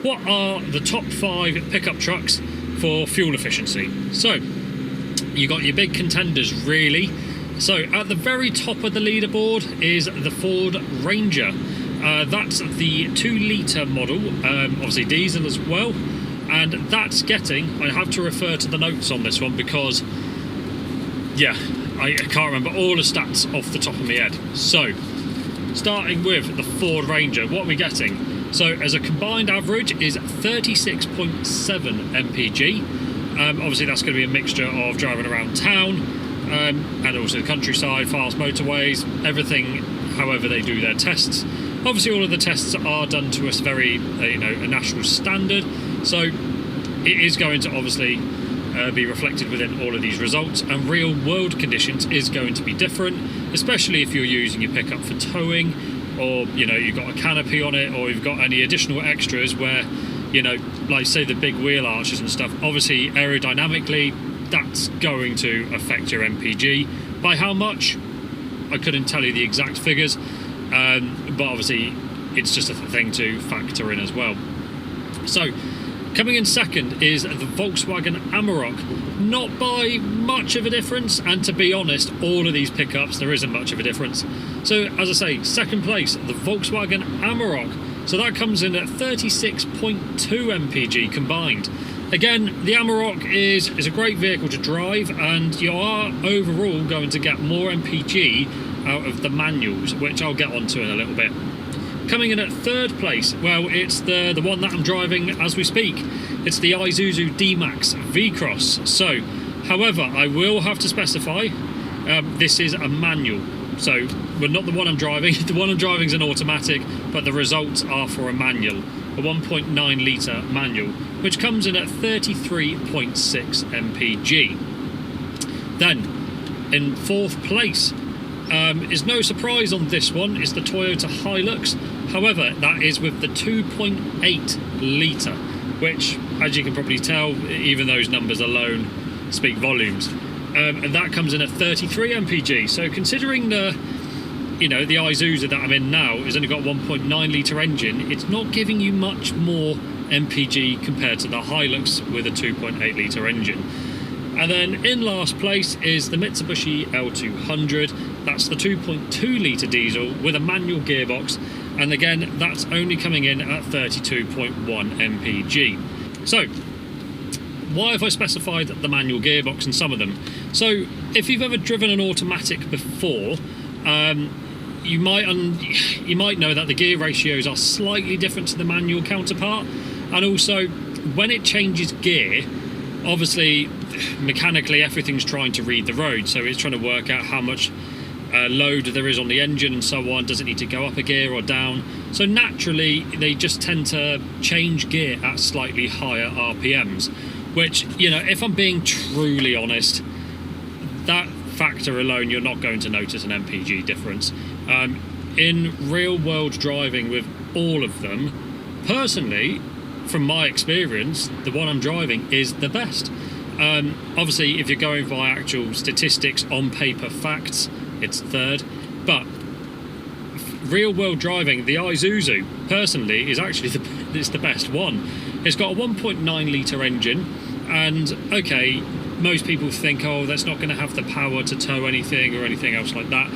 what are the top 5 pickup trucks for fuel efficiency? So you got your big contenders really. So at the very top of the leaderboard is the Ford Ranger. That's the 2-litre model, obviously diesel as well, and that's getting, I have to refer to the notes on this one because, yeah, I can't remember all the stats off the top of my head. So, starting with the Ford Ranger, what are we getting? So, as a combined average is 36.7 mpg. Obviously, that's going to be a mixture of driving around town and also the countryside, fast motorways, everything, however they do their tests. Obviously, all of the tests are done to a very, a national standard, so it is going to obviously be reflected within all of these results, and real world conditions is going to be different, especially if you're using your pickup for towing, or you've got a canopy on it, or you've got any additional extras where like say the big wheel arches and stuff. Obviously aerodynamically that's going to affect your MPG. By how much, I couldn't tell you the exact figures, but obviously it's just a thing to factor in as well. So coming in second is the Volkswagen Amarok. Not by much of a difference, and to be honest, all of these pickups, there isn't much of a difference. So as I say, second place, the Volkswagen Amarok. So that comes in at 36.2 mpg combined. Again, the Amarok is a great vehicle to drive, and you are overall going to get more mpg out of the manuals, which I'll get onto in a little bit. Coming in at third place, well, it's the one that I'm driving as we speak. It's the Isuzu D-Max V-Cross. So, however, I will have to specify this is a manual. So, well, not the one I'm driving. The one I'm driving is an automatic, but the results are for a manual, a 1.9 litre manual, which comes in at 33.6 mpg. Then, in fourth place, is no surprise on this one, is the Toyota Hilux. However, that is with the 2.8 litre, which, as you can probably tell, even those numbers alone speak volumes. And that comes in at 33 mpg. So considering the Isuzu that I'm in now has only got 1.9 litre engine, it's not giving you much more mpg compared to the Hilux with a 2.8 litre engine. And then in last place is the Mitsubishi L200. That's the 2.2 litre diesel with a manual gearbox, and again that's only coming in at 32.1 mpg. So why have I specified the manual gearbox in some of them? So if you've ever driven an automatic before, you might know that the gear ratios are slightly different to the manual counterpart, and also when it changes gear, obviously mechanically everything's trying to read the road, so it's trying to work out how much load there is on the engine and so on. Does it need to go up a gear or down? So naturally they just tend to change gear at slightly higher RPMs, which, if I'm being truly honest, that factor alone you're not going to notice an MPG difference. In real world driving with all of them, personally, from my experience, the one I'm driving is the best. Obviously, if you're going by actual statistics on paper facts, it's third. But real world driving, the Isuzu, personally, is actually the best one. It's got a 1.9 litre engine, and okay, most people think, oh, that's not going to have the power to tow anything or anything else like that.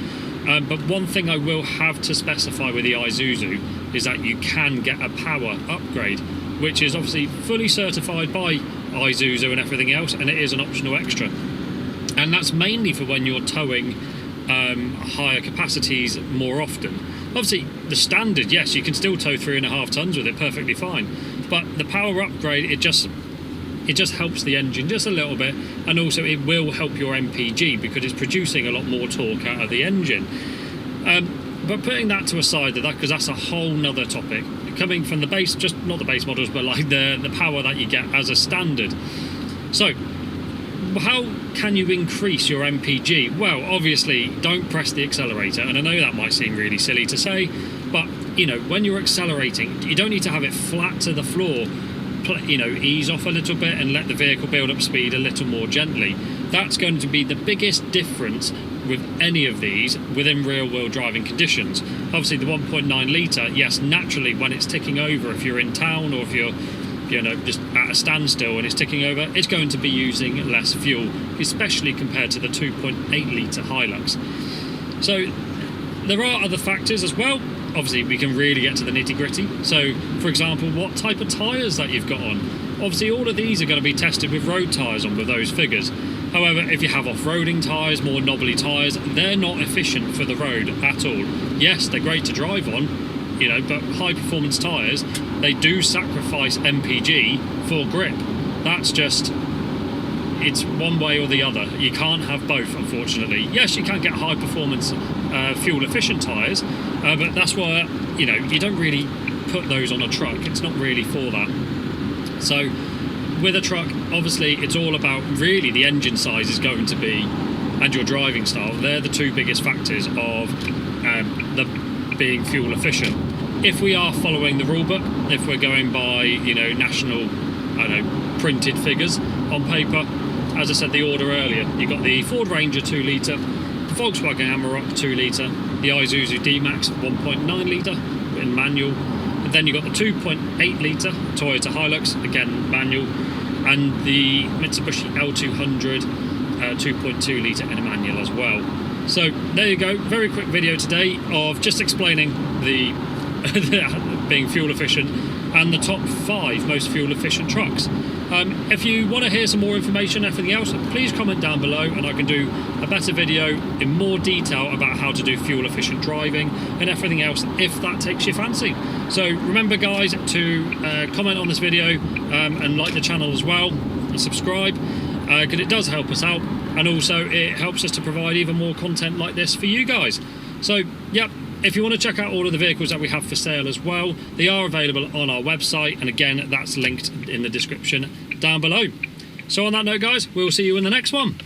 But one thing I will have to specify with the Isuzu is that you can get a power upgrade, which is obviously fully certified by Isuzu and everything else, and it is an optional extra. And that's mainly for when you're towing higher capacities more often. Obviously, the standard, yes, you can still tow 3.5 tons with it perfectly fine, but the power upgrade, it just helps the engine just a little bit, and also it will help your MPG because it's producing a lot more torque out of the engine. But putting that to a side, because that's a whole nother topic, coming from the base, just not the base models, but like the power that you get as a standard. So how can you increase your MPG? Well, obviously don't press the accelerator, and I know that might seem really silly to say, but when you're accelerating, you don't need to have it flat to the floor. Ease off a little bit and let the vehicle build up speed a little more gently. That's going to be the biggest difference with any of these within real-world driving conditions. Obviously the 1.9 litre, yes, naturally when it's ticking over, if you're in town or if you're just at a standstill and it's ticking over, it's going to be using less fuel, especially compared to the 2.8 litre Hilux. So there are other factors as well. Obviously we can really get to the nitty-gritty. So for example, what type of tyres that you've got on. Obviously all of these are going to be tested with road tyres on with those figures. However, if you have off-roading tyres, more knobbly tyres, they're not efficient for the road at all. Yes, they're great to drive on, but high performance tyres, they do sacrifice MPG for grip. That's just, it's one way or the other. You can't have both, unfortunately. Yes, you can get high performance fuel efficient tyres, but that's why, you don't really put those on a truck. It's not really for that. So with a truck, obviously it's all about really the engine size is going to be, and your driving style. They're the two biggest factors of the being fuel efficient. If we are following the rule book, if we're going by national, printed figures on paper, as I said the order earlier, you've got the Ford Ranger 2 litre, the Volkswagen Amarok 2 litre, the Isuzu D-Max 1.9 litre in manual, and then you've got the 2.8 litre Toyota Hilux, again manual, and the Mitsubishi L200 2.2 litre in a manual as well. So there you go, very quick video today of just explaining the being fuel efficient and the top 5 most fuel efficient trucks. If you want to hear some more information, everything else, please comment down below and I can do a better video in more detail about how to do fuel efficient driving and everything else if that takes your fancy. So remember guys to comment on this video and like the channel as well and subscribe because it does help us out, and also it helps us to provide even more content like this for you guys. So yep, if you want to check out all of the vehicles that we have for sale as well, they are available on our website, and again that's linked in the description down below. So on that note guys, we'll see you in the next one.